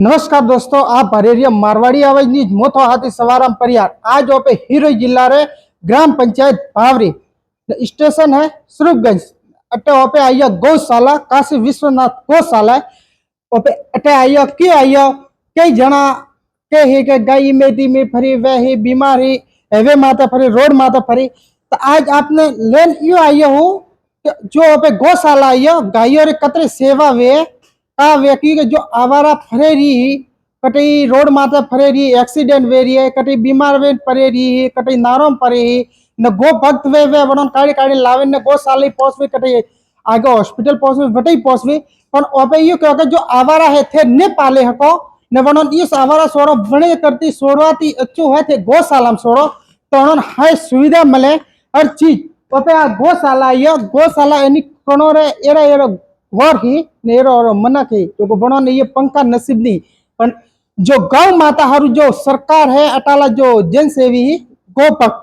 नमस्कार दोस्तों, आप भरेरिया मारवाड़ी आवाज न्यूज मोथो हाथी सवाराम परियार। आज ओपे हिरोई जिला रे ग्राम पंचायत भावरी स्टेशन है स्वरूपगंज अटे ओपे आइया गौशाला काशी विश्वनाथ गौशाला ओपे अटे आइया के आइया कई जना के ही के गाय मेदी में फरी वे ही बीमार ही हेवे माता फरी रोड माता फरी। तो आज आपने लेन यू आइया हूँ जो ओपे गौशाला आइया गायों रे कतरे सेवा वे आ व्यक्ति के जो आवारा फरे रही कटी रोड माता फरे रही एक्सीडेंट वे रही है कटी बीमार वे परे रही कटी नारों परे ही न गो भक्त वे बनन काड़ी काड़ी लावे न गौशाला पहुंचवे कटी आगे हॉस्पिटल पहुंचवे वटई पहुंचवे पण ओपे यो क्योंकि जो आवारा है थे ने पाले हको न बनन इस आवारा सोरो बणे करती सोड़वाती अच्छो है थे गौशाला में सोड़ो तो उन्होंने हाई सुविधा मिले हर चीज ओपे आ गौशाला ये गौशाला एनी कोनो रे एरा एरा और ही नेरो और मना के जो बनो ने ये पंखा नसीब नहीं पर जो गौ माता हारू जो सरकार है अटाला जो जन सेवी गोपक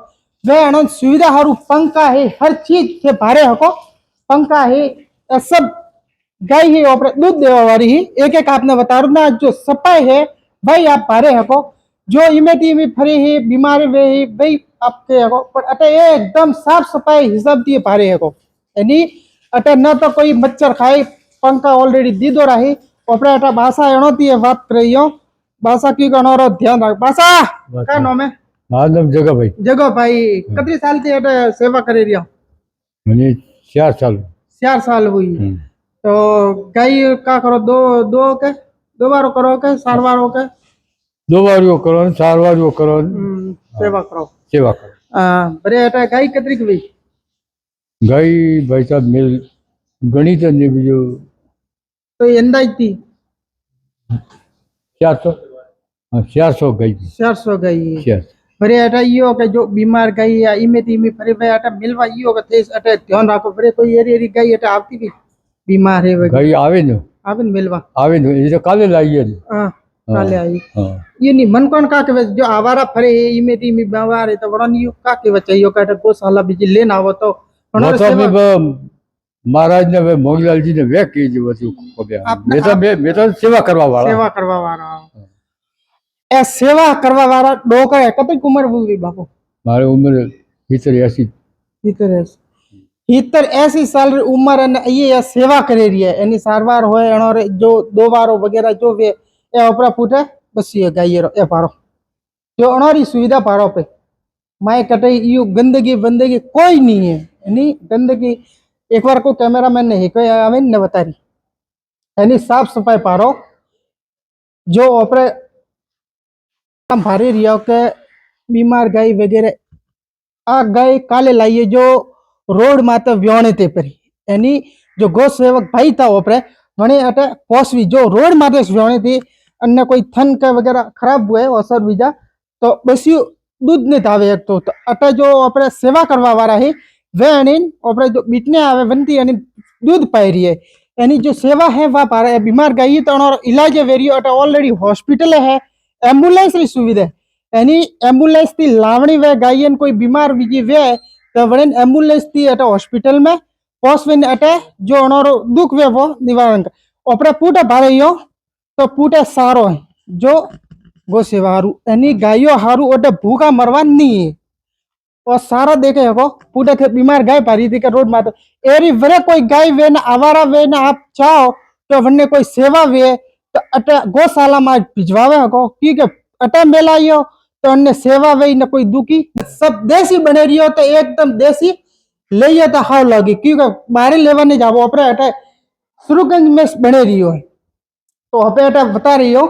वे अनंत सुविधा हारू पंखा है हर चीज से भारे हको पंखा है सब गाय है और दूध देवा वाली ही एक आपने बता रू ना जो सफाई है भाई आप भारे हको जो इमेटी में फरे है बीमारी वे ही भाई आपके हको पर अटे एकदम साफ सफाई हिसाब दिए भारे हको यानी अटे न तो कोई मच्छर खाए पंखा ऑलरेडी दीदो रही ओपरे अटा भाषा एणोती है बात करी हो भाषा की कनोरो ध्यान रख भाषा का नाम है माधव जगह भाई कितनी साल थी अटे सेवा करे रिया मैंने 4 साल हुई तो गाय का करो दो के दो बार करो के सारवार हो के 2 बार वो करो सारवार वो करो सेवा करो बरे अटे गाय कितनी की भाई गाय भाई साहब मिल गणित ने बीजो तो अंदाज थी 400 गई 400 गई बरे अटा यो के जो बीमार गई या इमे तीमी फरे भाई अटा मिलवा यो के थे अटे ध्यान रखो बरे कोई एरी एरी गई अटा आवती भी बीमार है वे गई आवे न मिलवा आवे न ये तो काले लाई है हां काले आई ये नहीं मन कोन का के जो आवारा फरे इमे तीमी बीमार है तो बड़न यो का के बच्चे यो का गौशाला बिजी लेना हो तो महाराज ने मोगलाल जी ने वे की जो को मैं तो सेवा करवा वाला ए सेवा करवा वाला दो का कतई उम्र हुई बापू मारे उम्र 80 साल री उम्र ने ये सेवा करे रही है एनी सारवार होए एनो जो 2 बार वगैरह जो वे ए ऊपर पूछे बस ये गाय रो ए पारो जो अनोरी सुविधा पारो पे माय कटई यू गंदगी बंदगी कोई नहीं है यानी गंदगी एक बार को कैमरामैन ने ही कोई आवे ने बता रही यानी साफ सफाई पारो जो ओपरे हम भारी रिया के बीमार गाय वगैरह आ गाय काले लाइए जो रोड माते व्योणे ते परी यानी जो गौ सेवक भाई था ओपरे वने अटे पोसवी जो रोड माते व्योणे थी अन्य कोई थन का वगैरह खराब हुए असर बीजा तो बस यू दूध नहीं थावे एक तो अटे जो ओपरे सेवा करवा वाला है वे अनिन ओपरे जो बीटने आवे वंती यानी दूध पाई रही है यानी जो सेवा है वह पा रहे बीमार गाय तो इलाज वेरियो अटे ऑलरेडी हॉस्पिटल है एम्बुलेंस री सुविधा यानी एम्बुलेंस थी लावणी वे गायन कोई बीमार बीजी वे तो वड़न एम्बुलेंस थी अटे हॉस्पिटल में पहुंचवे अटे जो अनोरो दुख वे वो निवारण ओपरे पूटे भारे यो तो पूटे सारो है जो गो सेवा हारू यानी गायो हारू अटे भूखा मरवा नहीं है और सारा देखे हो पूटे थे बीमार गाय पारी थी के रोड माते एरी वरे कोई गाय वे ना आवारा वे ना आप चाहो तो वन्ने कोई सेवा वे तो अटे गौशाला में भिजवावे हको क्योंकि अटे मेलाइयो तो अन्य सेवा वे न कोई दुखी सब देसी बने रही तो एकदम देसी ले तो हाव लगी क्योंकि बाहर लेवा नहीं जाओ अपने अटे सुरुगंज में बने रही हो तो अटे अटे बता रही हो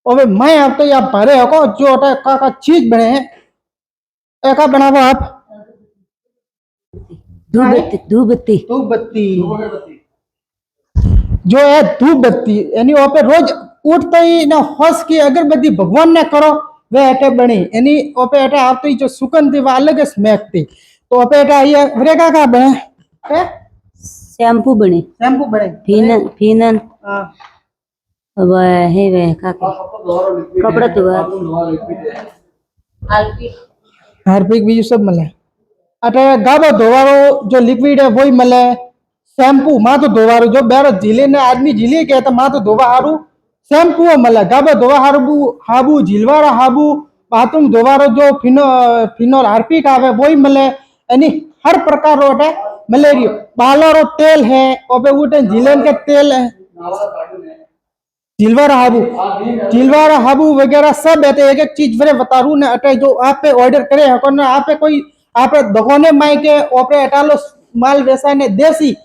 और मैं आप तो या भरे हको जो अटे का चीज बने हैं एका बनावो आप धूपबत्ती जो है धूपबत्ती यानी वहाँ पे रोज उठते ही ना हंस की अगरबत्ती भगवान ने करो वे अटे बनी यानी वहाँ पे अटे आते ही जो सुगंध थी वो अलग स्मेक थी तो वहाँ पे अटे ये वरेगा का बने शैम्पू बने फीनन वह वे का कपड़ा धोआ हार्पिक भी सब मिले अटे गाबो धोवारो जो लिक्विड है वही मिले शैम्पू माँ तो धोवारो जो बेरो झीले ने आदमी झीले के तो माँ तो धोवा हारू શેમ્પુ મળે ગાબો ધોવા હાબુ જીલવાળા હાબુ બાથरूम ધોવારો जो फिनोल हार्पिक आवे वही मिले यानी हर प्रकार रो मलेरियो बालों रो तेल है और पे उठे जिलेन के तेल है जिलवारा हाबू वगैरह सब है। एक एक चीज मेरे बता रू ने अटे जो आप पे ऑर्डर करे हको ना आप पे कोई आप दुकाने माई के ओपरे अटालो माल वैसा ने देसी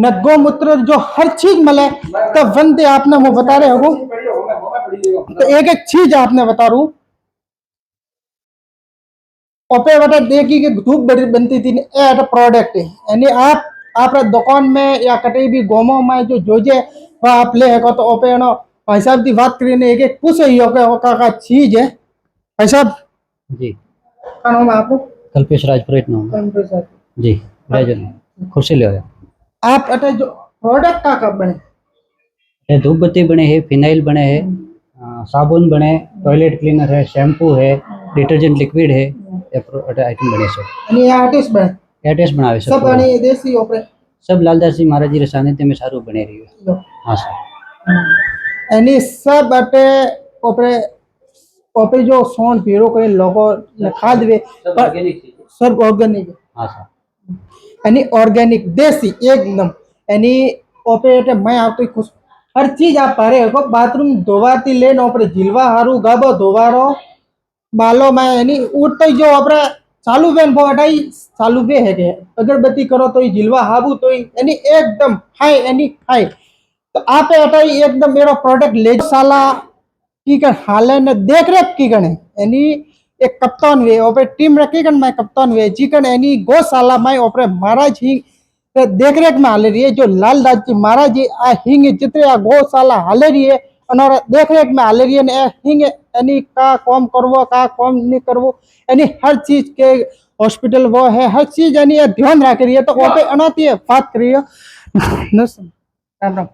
न गौमूत्र जो हर चीज मिले तो बनते आपने वो बता रहे हो तो एक एक चीज आपने बता रू ओपे बता देखी कि धूप बनती थी ए प्रोडक्ट है यानी आप दुकान में या कहीं भी गोमो में जो जोजे वह आप ले हको तो ओपे नो भाई साहब की बात करी ने एक एक पूछे ही हो का चीज है भाई साहब जी का नाम है आपको कल्पेश राजपुरोहित नाम जी राजन खुशी ले आप अटे जो प्रोडक्ट का बने ये धूप बत्ती बने हैं फिनाइल बने हैं साबुन बने टॉयलेट क्लीनर है शैम्पू है डिटर्जेंट लिक्विड है ये आइटम बने सब અને આ આર્ટિસ્ટ બને एड्रेस बनावे सब અને દેશી ઓપરે सब लालदास जी महाराज जी रे सानिध्य में सारू बने रही है हाँ सर એની सब अटे ओपरे ओपे जो सोन पीरो कोई लोगो खाद वे सब ऑर्गेनिक हाँ सर यानी ऑर्गेनिक देसी एकदम यानी ओपे अटे मैं आपको खुश हर चीज आप पारे हो बाथरूम धोवाती लेन ओपरे जिलवा हारू गाबो धोवारो बालों में यानी उठते जो अपने चालू बेन बोटाई चालू बे है के अगरबत्ती करो तो जिलवा हाबू तो यानी एकदम हाई यानी हाई तो आप अटाई एकदम मेरा प्रोडक्ट ले साला की कर हाले ने देख रेख की गणे यानी एक कप्तान वे ओपे टीम रखी गण मैं कप्तान वे चिकन यानी गौशाला में ओपरे महाराज ही देख रेख में हाले रही है जो लालदास जी महाराज जी आ हिंग जितने आ गौशाला हाले रही है और देख रेख में हाले रही है हिंग यानी का कॉम करवो का कॉम नहीं करवो यानी हर चीज के हॉस्पिटल वो है हर चीज यानी ध्यान रख रही है तो वो पे अनाती है बात करिए राम राम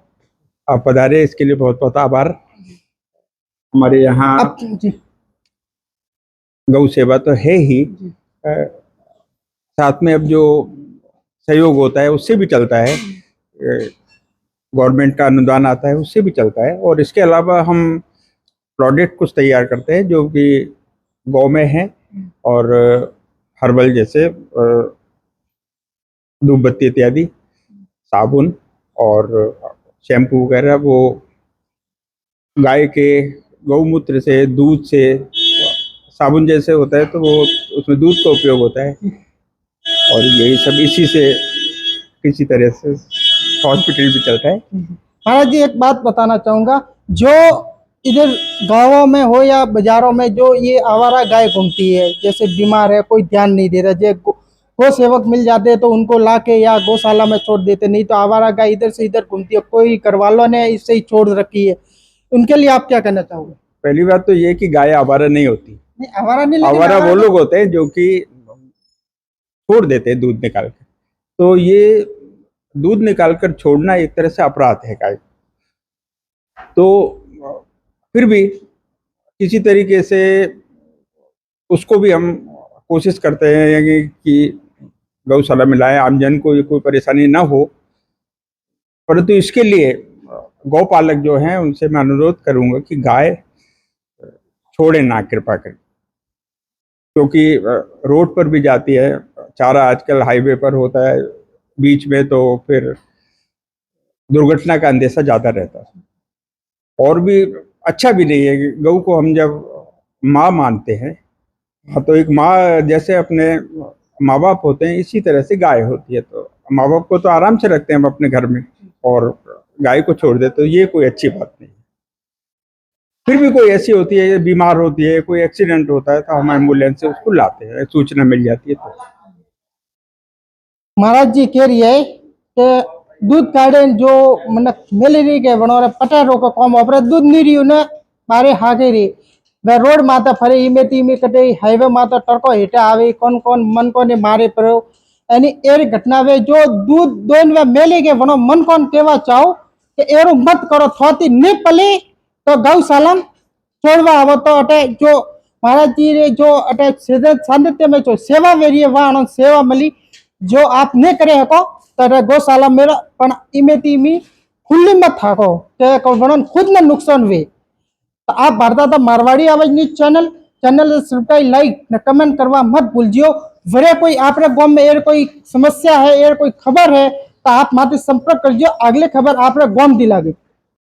आप पधारे इसके लिए बहुत बहुत आभार। हमारे यहाँ अब जी गौ सेवा तो है ही साथ में अब जो सहयोग होता है उससे भी चलता है गवर्नमेंट का अनुदान आता है उससे भी चलता है और इसके अलावा हम प्रोडक्ट कुछ तैयार करते हैं जो कि गौ में है और हर्बल जैसे धूप बत्ती इत्यादि साबुन और शैम्पू वगैरह वो गाय के गौमूत्र से दूध से साबुन जैसे होता है तो वो उसमें दूध का उपयोग होता है और यही सब इसी से किसी तरह से हॉस्पिटल भी चलता है। महाराज जी एक बात बताना चाहूँगा जो इधर गांवों में हो या बाजारों में जो ये आवारा गाय घूमती है जैसे बीमार है कोई ध्यान नहीं दे रहा जो गौ सेवक मिल जाते हैं तो उनको लाके या गौशाला में छोड़ देते नहीं तो आवारा गाय इधर से इधर घूमती है कोई घर वालों ने इससे ही छोड़ रखी है उनके लिए आप क्या कहना चाहोगे? पहली बात तो ये कि गाय आवारा नहीं होती। नहीं आवारा नहीं लेकिन आवारा वो लोग होते हैं जो कि छोड़ देते हैं दूध निकाल कर तो ये दूध निकालकर छोड़ना एक तरह से अपराध है गाय तो फिर भी किसी तरीके से उसको भी हम कोशिश करते हैं कि गौशाला में लाएं आमजन को कोई परेशानी ना हो परंतु इसके लिए गौपालक जो हैं उनसे मैं अनुरोध करूंगा कि गाय छोड़े ना कृपा कर क्योंकि रोड पर भी जाती है चारा आजकल हाईवे पर होता है बीच में तो फिर दुर्घटना का अंदेशा ज़्यादा रहता है और भी अच्छा भी नहीं है। गऊ को हम जब माँ मानते हैं तो एक माँ जैसे अपने माँ बाप होते हैं इसी तरह से गाय होती है तो माँ बाप को तो आराम से रखते हैं हम अपने घर में और गाय को छोड़ देते तो ये कोई अच्छी बात नहीं है। फिर भी कोई ऐसी होती है बीमार होती है कोई एक्सीडेंट होता है तो हम एम्बुलेंस से उसको लाते हैं सूचना मिल जाती है तो महाराज जी कह रही है कि दूध काढ़े जो मतलब मिल रही के बनोरे पटारो को कम अपने दूध नहीं रही उन्हें बारे हागे रही वे रोड माता फरे इमे तीमे कटे हाईवे माता टरको हेठे आवे कौन कौन मन को ने मारे पड़ो यानी एरी घटना वे जो दूध दोन वे मेले के बनो मन कौन केवा चाहो कि एरो मत करो थोती नहीं पले तो गौशाला छोड़वा आवो तो अटे जो महाराज जी रे जो अटे सानिध्य में जो सेवा वेरी है वहां सेवा मिली जो आप नहीं करे हको तो गौशाला मेरा पण इमे तीमी खुली मत थाको के कोण खुद ने नुकसान हुए। तो आप भारता था मारवाड़ी आवाज news channel channel subscribe like ने कमेंट करवा मत भूलजियो। वरे कोई आपरे गांव में एर कोई समस्या है एर कोई खबर है तो आप माते संपर्क करजो, अगले खबर आपरे गांव दी लागे।